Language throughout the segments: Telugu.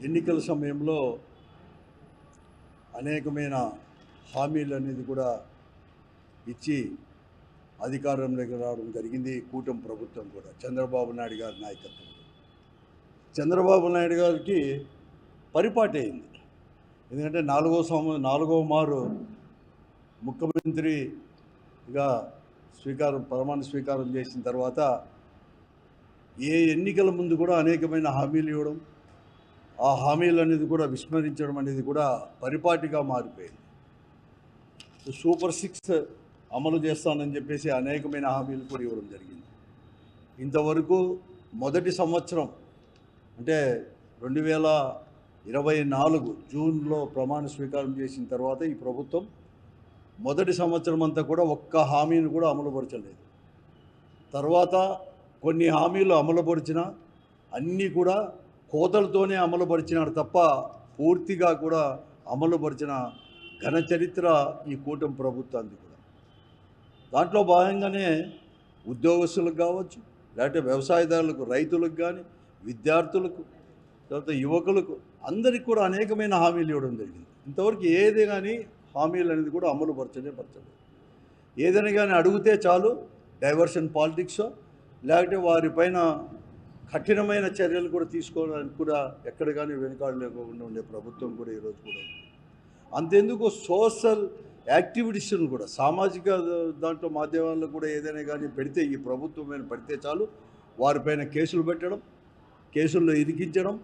ఎన్నికల సమయంలో అనేకమైన హామీలు అనేది కూడా ఇచ్చి అధికారంలోకి రావడం జరిగింది. కూటమి ప్రభుత్వం కూడా చంద్రబాబు నాయుడు గారి నాయకత్వంలో. చంద్రబాబు నాయుడు గారికి పరిపాటి అయింది. ఎందుకంటే నాలుగవ మారు ముఖ్యమంత్రిగా ప్రమాణ స్వీకారం చేసిన తర్వాత ఏ ఎన్నికల ముందు కూడా అనేకమైన హామీలు ఇవ్వడం, ఆ హామీలు అనేది కూడా విస్మరించడం అనేది కూడా పరిపాటిగా మారిపోయింది. సూపర్ 6 అమలు చేస్తానని చెప్పేసి అనేకమైన హామీలు కూడా ఇవ్వడం జరిగింది. ఇంతవరకు మొదటి సంవత్సరం అంటే 2024 జూన్లో ప్రమాణ స్వీకారం చేసిన తర్వాత ఈ ప్రభుత్వం మొదటి సంవత్సరం అంతా కూడా ఒక్క హామీని కూడా అమలుపరచలేదు. తర్వాత కొన్ని హామీలు అమలుపరిచిన అన్నీ కూడా కోతలతోనే అమలుపరిచినాడు తప్ప పూర్తిగా కూడా అమలుపరిచిన ఘన చరిత్ర ఈ కూటమి ప్రభుత్వానికి కూడా. దాంట్లో భాగంగానే ఉద్యోగస్తులకు కావచ్చు, లేకపోతే వ్యవసాయదారులకు, రైతులకు కానీ, విద్యార్థులకు, తర్వాత యువకులకు అందరికీ కూడా అనేకమైన హామీలు ఇవ్వడం జరిగింది. ఇంతవరకు ఏది కానీ హామీలు అనేది కూడా పరచలేదు. ఏదైనా కానీ అడిగితే చాలు డైవర్షన్ పాలిటిక్స్, లేకపోతే వారిపైన కఠినమైన చర్యలు కూడా తీసుకోవడానికి కూడా ఎక్కడ కానీ వెనుకాడు లేకుండా ఉండే ప్రభుత్వం కూడా ఈరోజు కూడా ఉంది. అంతెందుకు సోషల్ యాక్టివిటీస్ను కూడా సామాజిక దాంట్లో మాధ్యమాల్లో కూడా ఏదైనా కానీ పెడితే, ఈ ప్రభుత్వం మీద పడితే చాలు వారిపైన కేసులు పెట్టడం, కేసుల్లో ఇరికించడం,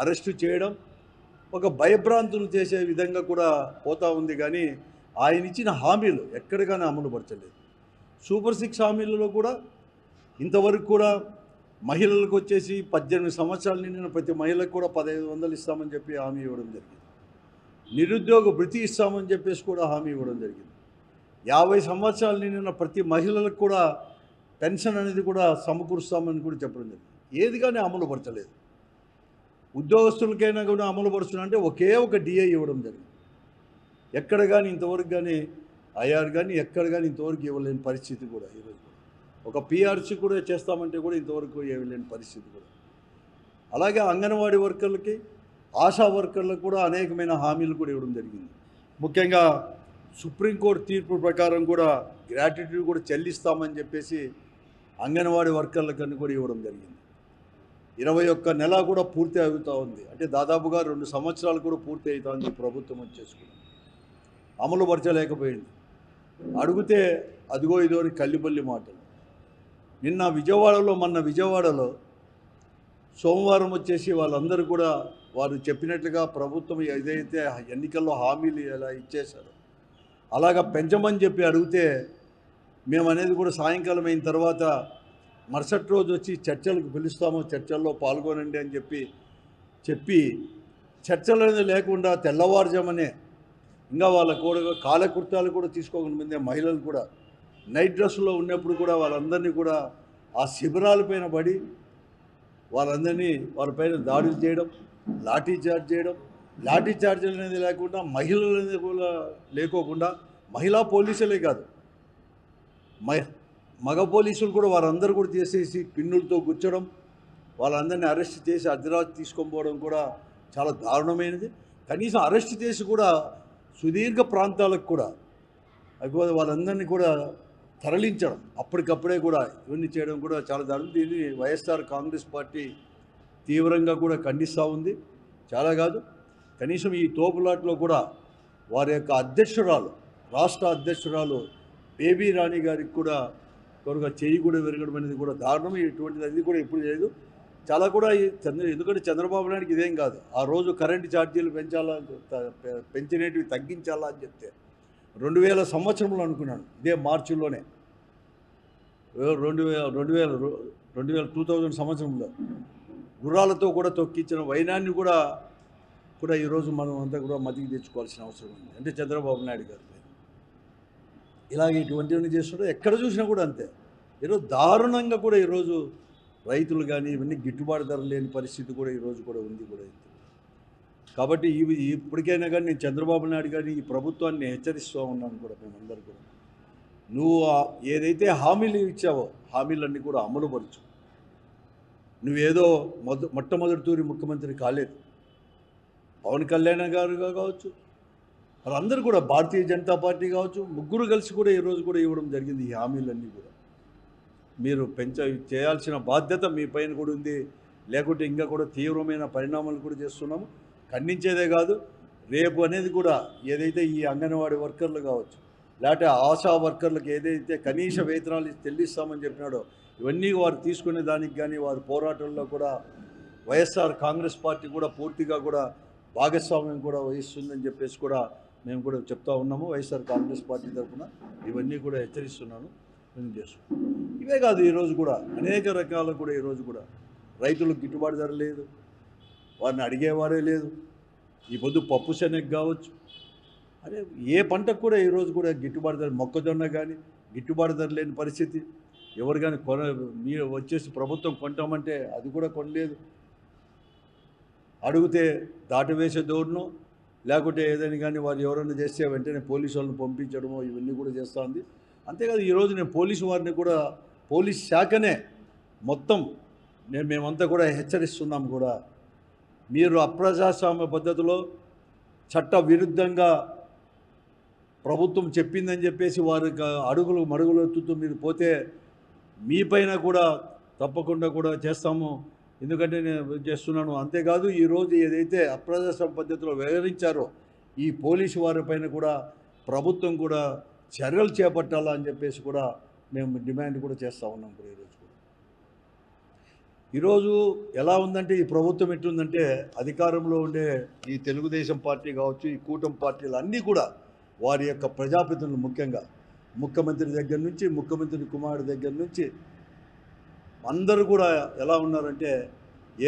అరెస్టు చేయడం, ఒక భయభ్రాంతులు చేసే విధంగా కూడా పోతూ ఉంది. కానీ ఆయన ఇచ్చిన హామీలు ఎక్కడికైనా అమలుపరచలేదు. సూపర్ 6 హామీలలో కూడా ఇంతవరకు కూడా మహిళలకు వచ్చేసి 18 సంవత్సరాలు నిండిన ప్రతి మహిళకు కూడా 1500 ఇస్తామని చెప్పి హామీ ఇవ్వడం జరిగింది. నిరుద్యోగ భృతి ఇస్తామని చెప్పేసి కూడా హామీ ఇవ్వడం జరిగింది. 50 సంవత్సరాలు నిండిన ప్రతి మహిళలకు కూడా పెన్షన్ అనేది కూడా సమకూరుస్తామని కూడా చెప్పడం జరిగింది. ఏది కానీ అమలుపరచలేదు. ఉద్యోగస్తులకైనా కూడా అమలుపరుస్తున్నా ఒకే ఒక డిఐ ఇవ్వడం జరిగింది. ఎక్కడ కానీ ఇంతవరకు కానీ ఐఆర్ కానీ ఎక్కడ కానీ ఇంతవరకు ఇవ్వలేని పరిస్థితి కూడా ఈరోజు. ఒక పిఆర్సీ కూడా చేస్తామంటే కూడా ఇంతవరకు ఇవ్వలేని పరిస్థితి కూడా. అలాగే అంగన్వాడీ వర్కర్లకి, ఆశా వర్కర్లకు కూడా అనేకమైన హామీలు కూడా ఇవ్వడం జరిగింది. ముఖ్యంగా సుప్రీంకోర్టు తీర్పు ప్రకారం కూడా గ్రాట్యుటీ కూడా చెల్లిస్తామని చెప్పేసి అంగన్వాడీ వర్కర్లకని కూడా ఇవ్వడం జరిగింది. 21 నెల కూడా పూర్తి అవుతూ ఉంది. అంటే దాదాపుగా 2 సంవత్సరాలు కూడా పూర్తి అవుతుంది ప్రభుత్వం వచ్చేసుకుని. అమలుపరచలేకపోయింది. అడిగితే అదిగో ఇదో కల్లిపల్లి మాటలు. మొన్న విజయవాడలో సోమవారం వచ్చేసి వాళ్ళందరూ కూడా వారు చెప్పినట్లుగా ప్రభుత్వం ఏదైతే ఎన్నికల్లో హామీలు ఎలా ఇచ్చేశారో అలాగా పెంచమని చెప్పి అడిగితే మేము అనేది కూడా సాయంకాలం అయిన తర్వాత మరుసటి రోజు వచ్చి చర్చలకు పిలుస్తాము, చర్చల్లో పాల్గొనండి అని చెప్పి చర్చలు అనేది లేకుండా తెల్లవారుజామనే ఇంకా వాళ్ళ కూడా కాలకృత్యాలు కూడా తీసుకోకుండా ముందే మహిళలు కూడా నైట్ డ్రెస్లో ఉన్నప్పుడు కూడా వాళ్ళందరినీ కూడా ఆ శిబిరాలపైన పడి వాళ్ళందరినీ వారిపైన దాడులు చేయడం, లాఠీ చార్జ్ అనేది లేకుండా మహిళలు అనేది కూడా లేకోకుండా మహిళా పోలీసులే కాదు మగ పోలీసులు కూడా వారందరూ కూడా చేసేసి పిన్నులతో గుచ్చడం, వాళ్ళందరినీ అరెస్ట్ చేసి అర్ధరాత్రి తీసుకొని పోవడం కూడా చాలా దారుణమైనది. కనీసం అరెస్ట్ చేసి కూడా సుదీర్ఘ ప్రాంతాలకు కూడా వాళ్ళందరినీ కూడా తరలించడం, అప్పటికప్పుడే కూడా ఇవన్నీ చేయడం కూడా చాలా దారుణం. దీన్ని వైఎస్ఆర్ కాంగ్రెస్ పార్టీ తీవ్రంగా కూడా ఖండిస్తూ ఉంది. చాలా కాదు, కనీసం ఈ తోపులాట్లో కూడా వారి యొక్క రాష్ట్ర అధ్యక్షురాలు బేబీ రాణి గారికి కూడా త్వరగా చేయి కూడా విరగడం అనేది కూడా దారుణం. ఇటువంటిది అది కూడా ఎప్పుడు లేదు. చాలా కూడా ఎందుకంటే చంద్రబాబు నాయుడికి ఇదేం కాదు. ఆ రోజు కరెంటు ఛార్జీలు పెంచినవి తగ్గించాలా అని చెప్తే 2000 సంవత్సరంలో అనుకున్నాను, ఇదే మార్చిలోనే 2000 సంవత్సరంలో గుర్రాలతో కూడా తొక్కించిన వైనాన్ని కూడా ఈరోజు మనం అంతా కూడా మతికి తెచ్చుకోవాల్సిన అవసరం ఉంది. అంటే చంద్రబాబు నాయుడు గారు ఇలాగే ఇటువంటివన్నీ చేస్తుంటే ఎక్కడ చూసినా కూడా అంతే. ఈరోజు దారుణంగా కూడా ఈరోజు రైతులు కానీ ఇవన్నీ గిట్టుబాటు ధర లేని పరిస్థితి కూడా ఈరోజు కూడా ఉంది కూడా. కాబట్టి ఇప్పటికైనా కానీ నేను చంద్రబాబు నాయుడు గారిని ఈ ప్రభుత్వాన్ని హెచ్చరిస్తూ ఉన్నాను కూడా. మేమందరూ కూడా నువ్వు ఏదైతే హామీలు ఇచ్చావో హామీలన్నీ కూడా అమలుపరచు. నువ్వేదో మొట్టమొదటి తూరి ముఖ్యమంత్రి కాలేదు. పవన్ కళ్యాణ్ గారు కావచ్చు, వాళ్ళందరూ కూడా భారతీయ జనతా పార్టీ కావచ్చు, ముగ్గురు కలిసి కూడా ఈరోజు కూడా ఇవ్వడం జరిగింది. ఈ హామీలన్నీ కూడా మీరు చేయాల్సిన బాధ్యత మీ పైన కూడా ఉంది. లేకుంటే ఇంకా కూడా తీవ్రమైన పరిణామాలు కూడా చేస్తున్నాము. ఖండించేదే కాదు, రేపు అనేది కూడా ఏదైతే ఈ అంగన్వాడీ వర్కర్లు కావచ్చు, లేకపోతే ఆశా వర్కర్లకు ఏదైతే కనీస వేతనాలు చెల్లిస్తామని చెప్పినాడో ఇవన్నీ వారు తీసుకునే దానికి కానీ వారి పోరాటంలో కూడా వైఎస్ఆర్ కాంగ్రెస్ పార్టీ కూడా పూర్తిగా కూడా భాగస్వామ్యం కూడా వహిస్తుందని చెప్పేసి కూడా మేము కూడా చెప్తా ఉన్నాము. వైఎస్ఆర్ కాంగ్రెస్ పార్టీ తరఫున ఇవన్నీ కూడా హెచ్చరిస్తున్నాను, నేను చేస్తున్నాను. ఇవే కాదు, ఈరోజు కూడా అనేక రకాల కూడా ఈరోజు కూడా రైతులకు గిట్టుబాటు ధర లేదు, వారిని అడిగేవారే లేదు. ఈ పొద్దు పప్పు శనగ కావచ్చు, అదే ఏ పంటకు కూడా ఈరోజు కూడా గిట్టుబాటు ధర, మొక్కజొన్న కానీ గిట్టుబాటు ధర లేని పరిస్థితి. ఎవరు కానీ మీరు వచ్చేసి ప్రభుత్వం కొంటామంటే అది కూడా కొనలేదు. అడిగితే దాటవేసే ధోరణి, లేకుంటే ఏదైనా కానీ వారు ఎవరైనా చేస్తే వెంటనే పోలీసు వాళ్ళని పంపించడమో ఇవన్నీ కూడా చేస్తుంది. అంతేకాదు, ఈరోజు నేను పోలీసు వారిని కూడా, పోలీస్ శాఖనే మొత్తం మేమంతా కూడా హెచ్చరిస్తున్నాం కూడా. మీరు అప్రజాస్వామ్య పద్ధతిలో చట్ట విరుద్ధంగా ప్రభుత్వం చెప్పిందని చెప్పేసి వారికి అడుగులు మడుగులు ఎత్తుతూ మీరు పోతే మీపైన కూడా తప్పకుండా కూడా చేస్తాము. ఎందుకంటే నేను చేస్తున్నాను. అంతేకాదు, ఈరోజు ఏదైతే అప్రజాస్వామ్య పద్ధతిలో వ్యవహరించారో ఈ పోలీసు వారిపైన కూడా ప్రభుత్వం కూడా చర్యలు చేపట్టాలా అని చెప్పేసి కూడా మేము డిమాండ్ కూడా చేస్తూ ఉన్నాం. కూడా ఈరోజు ఎలా ఉందంటే, ఈ ప్రభుత్వం ఎట్లుందంటే, అధికారంలో ఉండే ఈ తెలుగుదేశం పార్టీ కావచ్చు, ఈ కూటమి పార్టీలు అన్నీ కూడా వారి యొక్క ప్రజాప్రతినిధులు, ముఖ్యంగా ముఖ్యమంత్రి దగ్గర నుంచి, ముఖ్యమంత్రి కుమారుడి దగ్గర నుంచి అందరూ కూడా ఎలా ఉన్నారంటే,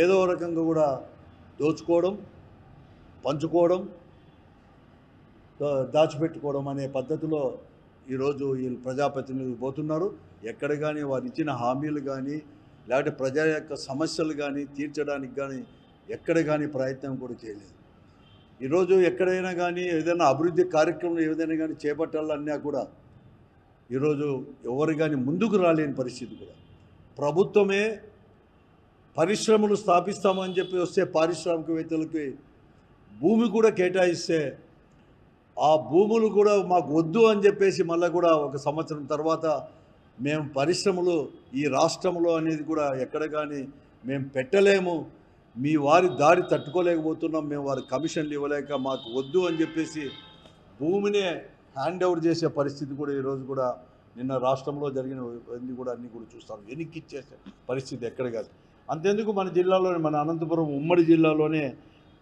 ఏదో రకంగా కూడా దోచుకోవడం, పంచుకోవడం, దాచిపెట్టుకోవడం అనే పద్ధతిలో ఈరోజు వీళ్ళు ప్రజాప్రతినిధులు పోతున్నారు. ఎక్కడ కానీ వారు ఇచ్చిన హామీలు కానీ, లేకపోతే ప్రజల యొక్క సమస్యలు కానీ తీర్చడానికి కానీ ఎక్కడ కానీ ప్రయత్నం కూడా చేయలేదు. ఈరోజు ఎక్కడైనా కానీ ఏదైనా అభివృద్ధి కార్యక్రమం ఏదైనా కానీ చేపట్టాలన్నా కూడా ఈరోజు ఎవరు కానీ ముందుకు రాలేని పరిస్థితి కూడా. ప్రభుత్వమే పరిశ్రమలు స్థాపిస్తామని చెప్పి వస్తే పారిశ్రామికవేత్తలకి భూమి కూడా కేటాయిస్తే ఆ భూములు కూడా మాకు వద్దు అని చెప్పేసి మళ్ళీ కూడా ఒక సంవత్సరం తర్వాత మేము పరిశ్రమలు ఈ రాష్ట్రంలో అనేది కూడా ఎక్కడ కానీ మేము పెట్టలేము, మీ వారి దారి తట్టుకోలేకపోతున్నాం, మేము వారి కమిషన్లు ఇవ్వలేక మాకు వద్దు అని చెప్పేసి భూమినే హ్యాండ్ ఓవర్ చేసే పరిస్థితి కూడా ఈరోజు కూడా నిన్న రాష్ట్రంలో జరిగిన అన్నీ కూడా చూస్తాం. వెనక్కి ఇచ్చేసే పరిస్థితి ఎక్కడ కాదు. అంతెందుకు, మన జిల్లాలోనే, మన అనంతపురం ఉమ్మడి జిల్లాలోనే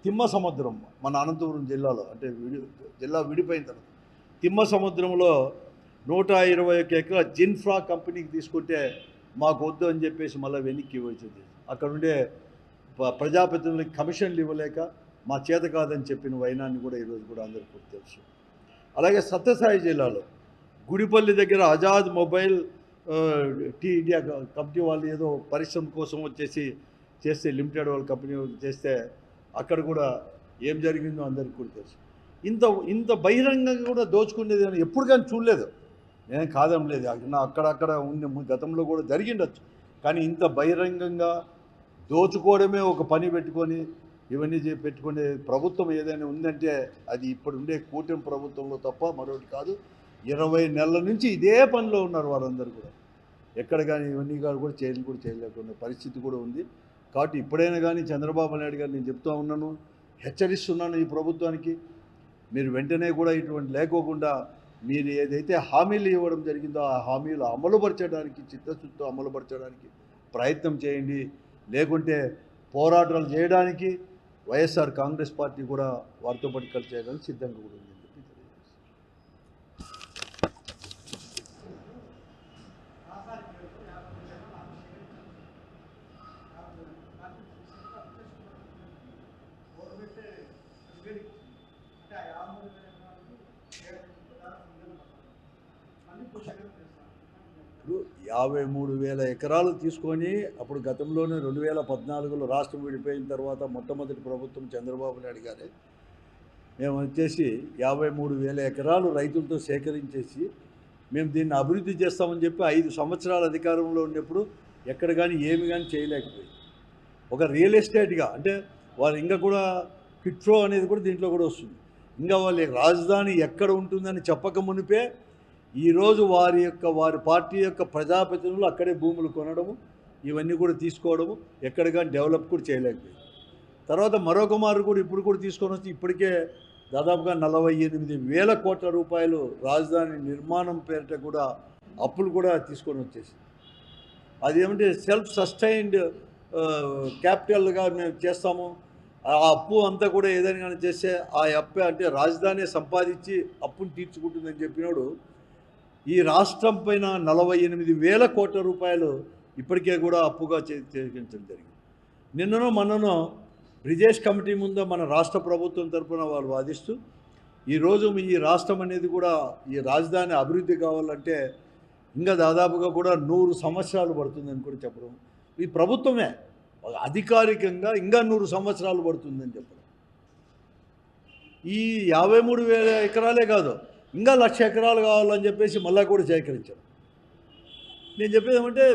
తిమ్మ సముద్రం, మన అనంతపురం జిల్లాలో అంటే జిల్లా విడిపోయిన తర్వాత తిమ్మ సముద్రంలో 121 ఎకరాల జిన్ఫ్రా కంపెనీకి తీసుకుంటే మాకు వద్దు అని చెప్పేసి మళ్ళీ వెనక్కి వచ్చింది. అక్కడ ఉండే ప్రజాప్రతినిధులకి కమిషన్లు ఇవ్వలేక మా చేత కాదని చెప్పిన వైనాన్ని కూడా ఈరోజు కూడా అందరికీ తెలుసు. అలాగే సత్యసాయి జిల్లాలో గుడిపల్లి దగ్గర Azad mobile tea India company వాళ్ళు ఏదో పరిశ్రమ కోసం చేస్తే లిమిటెడ్ వాళ్ళ కంపెనీ చేస్తే అక్కడ కూడా ఏం జరిగిందో అందరికీ కూడా తెలుసు. ఇంత బహిరంగంగా కూడా దోచుకునేది ఎప్పుడు కానీ చూడలేదు. నేను కాదం లేదు, అక్కడక్కడ ఉంది, గతంలో కూడా జరిగిండొచ్చు. కానీ ఇంత బహిరంగంగా దోచుకోవడమే ఒక పని పెట్టుకొని ఇవన్నీ పెట్టుకునే ప్రభుత్వం ఏదైనా ఉందంటే అది ఇప్పుడు ఉండే కూటమి ప్రభుత్వంలో తప్ప మరొకటి కాదు. 20 నెలల నుంచి ఇదే పనిలో ఉన్నారు వారందరూ కూడా. ఎక్కడ కానీ ఇవన్నీ కూడా చేయలేకుండా పరిస్థితి కూడా ఉంది. కాబట్టి ఇప్పుడైనా కానీ చంద్రబాబు నాయుడు గారు నేను చెప్తూ ఉన్నాను, హెచ్చరిస్తున్నాను ఈ ప్రభుత్వానికి, మీరు వెంటనే కూడా ఇటువంటి లేకోకుండా మీరు ఏదైతే హామీలు ఇవ్వడం జరిగిందో ఆ హామీలు అమలుపరచడానికి, చిత్తశుద్ధితో అమలుపరచడానికి ప్రయత్నం చేయండి. లేకుంటే పోరాటాలు చేయడానికి వైఎస్ఆర్ కాంగ్రెస్ పార్టీ కూడా వారితో పాటు కలిసి చేయడానికి సిద్ధంగా కూడా ఉంది. ఇప్పుడు 53,000 ఎకరాలు తీసుకొని అప్పుడు గతంలోనే 2014లో రాష్ట్రం విడిపోయిన తర్వాత మొట్టమొదటి ప్రభుత్వం చంద్రబాబు నాయుడు గారే మేము వచ్చేసి 53,000 ఎకరాలు రైతులతో సేకరించేసి మేము దీన్ని అభివృద్ధి చేస్తామని చెప్పి 5 సంవత్సరాల అధికారంలో ఉన్నప్పుడు ఎక్కడ కానీ ఏమి కానీ చేయలేకపోయింది. ఒక రియల్ ఎస్టేట్గా అంటే వారు ఇంకా కూడా పిట్రో అనేది కూడా దీంట్లో కూడా వస్తుంది. ఇంకా వాళ్ళ రాజధాని ఎక్కడ ఉంటుందని చెప్పక మునిపే ఈరోజు వారి పార్టీ యొక్క ప్రజాప్రతినిధులు అక్కడే భూములు కొనడము, ఇవన్నీ కూడా తీసుకోవడము, ఎక్కడ కానీ డెవలప్ కూడా చేయలేకపోయింది. తర్వాత మరొక మారు కూడా ఇప్పుడు కూడా తీసుకొని వచ్చి ఇప్పటికే దాదాపుగా 48,000 కోట్ల రూపాయలు రాజధాని నిర్మాణం పేరిట కూడా అప్పులు కూడా తీసుకొని వచ్చేసి, అదేమంటే సెల్ఫ్ సస్టైన్డ్ క్యాపిటల్గా మేము చేస్తాము, ఆ అప్పు అంతా కూడా ఏదైనా కానీ చేస్తే ఆ అప్పే అంటే రాజధాని సంపాదించి అప్పును తీర్చుకుంటుందని చెప్పినాడు. ఈ రాష్ట్రం పైన 48,000 కోట్ల రూపాయలు ఇప్పటికే కూడా అప్పుగా చేయించడం జరిగింది. నిన్ననో మొన్ననో బ్రిజేష్ కమిటీ ముందు మన రాష్ట్ర ప్రభుత్వం తరఫున వాళ్ళు వాదిస్తూ ఈరోజు ఈ రాష్ట్రం అనేది కూడా ఈ రాజధాని అభివృద్ధి కావాలంటే ఇంకా దాదాపుగా కూడా 100 సంవత్సరాలు పడుతుందని కూడా చెప్పడం, ఈ ప్రభుత్వమే అధికారికంగా ఇంకా 100 సంవత్సరాలు పడుతుందని చెప్పడం. ఈ 53,000 ఎకరాలే కాదు, ఇంకా 1,00,000 ఎకరాలు కావాలని చెప్పేసి మళ్ళా కూడా సేకరించారు. నేను చెప్పేది ఏమంటే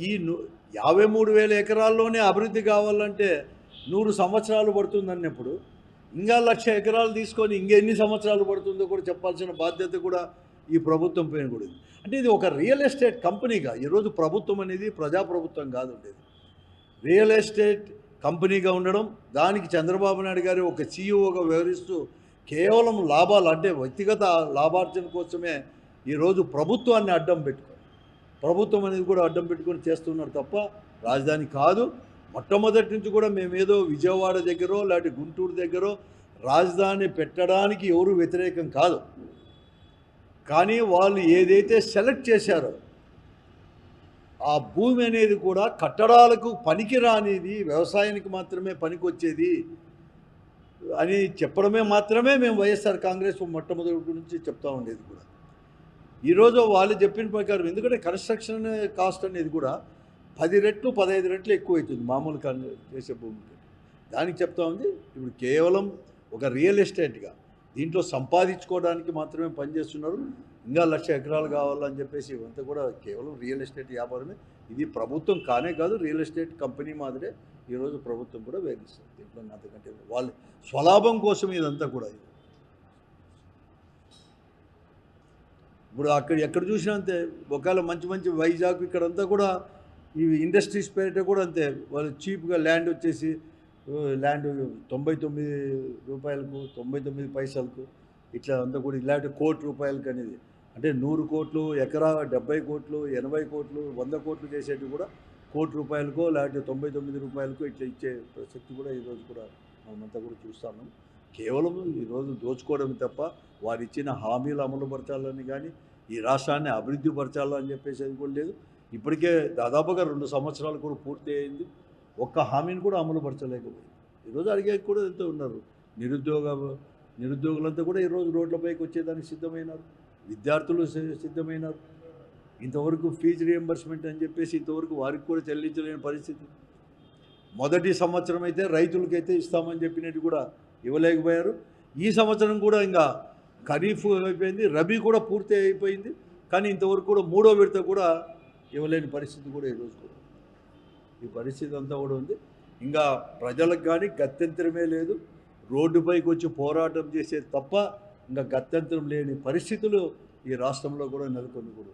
ఈ 53,000 ఎకరాల్లోనే అభివృద్ధి కావాలంటే 100 సంవత్సరాలు పడుతుందన్నప్పుడు ఇంకా 1,00,000 ఎకరాలు తీసుకొని ఇంకెన్ని సంవత్సరాలు పడుతుందో కూడా చెప్పాల్సిన బాధ్యత కూడా ఈ ప్రభుత్వం పైన కూడా ఉంది. అంటే ఇది ఒక రియల్ ఎస్టేట్ కంపెనీగా ఈరోజు ప్రభుత్వం అనేది ప్రజాప్రభుత్వం కాదు ఉండేది, రియల్ ఎస్టేట్ కంపెనీగా ఉండడం. దానికి చంద్రబాబు నాయుడు గారు ఒక సీఈఓగా వ్యవహరిస్తూ కేవలం లాభాలు అంటే వ్యక్తిగత లాభార్జన కోసమే ఈరోజు ప్రభుత్వాన్ని అడ్డం పెట్టుకొని, ప్రభుత్వం అనేది కూడా అడ్డం పెట్టుకొని చేస్తున్నారు తప్ప రాజధాని కాదు. మొట్టమొదటి నుంచి కూడా మేమేదో విజయవాడ దగ్గరో లేకపోతే గుంటూరు దగ్గరో రాజధాని పెట్టడానికి ఎవరు వ్యతిరేకం కాదు. కానీ వాళ్ళు ఏదైతే సెలెక్ట్ చేశారో ఆ భూమి అనేది కూడా కట్టడాలకు పనికిరానిది, వ్యవసాయానికి మాత్రమే పనికొచ్చేది అని చెప్పడమే మాత్రమే మేము వైఎస్ఆర్ కాంగ్రెస్ మొట్టమొదటి నుంచి చెప్తా ఉండేది కూడా. ఈరోజు వాళ్ళు చెప్పిన ప్రకారం ఎందుకంటే కన్స్ట్రక్షన్ కాస్ట్ అనేది కూడా 10 రెట్లు 15 రెట్లు ఎక్కువ అవుతుంది మామూలు చేసే భూమికి. దానికి చెప్తా ఉంది ఇప్పుడు కేవలం ఒక రియల్ ఎస్టేట్గా దీంట్లో సంపాదించుకోవడానికి మాత్రమే పనిచేస్తున్నారు. ఇంకా 1,00,000 ఎకరాలు కావాలని చెప్పేసి ఇవంతా కూడా కేవలం రియల్ ఎస్టేట్ వ్యాపారమే. ఇది ప్రభుత్వం కానే కాదు, రియల్ ఎస్టేట్ కంపెనీ మాదిరే ఈరోజు ప్రభుత్వం కూడా వేధిస్తుంది. దీంట్లో అంతకంటే వాళ్ళ స్వలాభం కోసం ఇదంతా కూడా. ఇప్పుడు అక్కడ ఎక్కడ చూసినా అంతే, ఒకవేళ మంచి వైజాగ్ ఇక్కడంతా కూడా ఈ ఇండస్ట్రీస్ పేరిట కూడా అంతే, వాళ్ళు చీప్గా ల్యాండ్ వచ్చేసి ల్యాండ్ 99 రూపాయలకు 99 పైసలకు ఇట్లా అంతా కూడా ఇలాంటి ₹1 కోటి అనేది అంటే 100 కోట్లు ఎకరా 70 కోట్లు 80 కోట్లు 100 కోట్లు చేసేటివి కూడా ₹1 కోటికో లేకపోతే 99 రూపాయలకో ఇట్లా ఇచ్చే ప్రసక్తి కూడా ఈరోజు కూడా మనమంతా కూడా చూస్తాము. కేవలం ఈరోజు దోచుకోవడం తప్ప వారు ఇచ్చిన హామీలు అమలుపరచాలని కానీ ఈ రాష్ట్రాన్ని అభివృద్ధి పరచాలని చెప్పేసి అది కూడా లేదు. ఇప్పటికే దాదాపుగా 2 సంవత్సరాలు కూడా పూర్తి అయింది, ఒక్క హామీని కూడా అమలుపరచలేకపోయింది. ఈరోజు అడిగే కూడా ఎంతో ఉన్నారు, నిరుద్యోగులంతా కూడా ఈరోజు రోడ్లపైకి వచ్చేదానికి సిద్ధమైనారు, విద్యార్థులు సిద్ధమైనారు. ఇంతవరకు ఫీజు రియంబర్స్మెంట్ అని చెప్పేసి ఇంతవరకు వారికి కూడా చెల్లించలేని పరిస్థితి. మొదటి సంవత్సరం అయితే రైతులకైతే ఇస్తామని చెప్పినట్టు కూడా ఇవ్వలేకపోయారు. ఈ సంవత్సరం కూడా ఇంకా ఖరీఫ్ అయిపోయింది, రబీ కూడా పూర్తి అయిపోయింది, కానీ ఇంతవరకు కూడా 3వ విడత కూడా ఇవ్వలేని పరిస్థితి కూడా ఈరోజు కూడా ఈ పరిస్థితి అంతా కూడా ఉంది. ఇంకా ప్రజలకు కానీ గత్యంతరమే లేదు, రోడ్డుపైకి వచ్చి పోరాటం చేసేది తప్ప ఇంకా గత్యంతరం లేని పరిస్థితులు ఈ రాష్ట్రంలో కూడా నెలకొని కూడా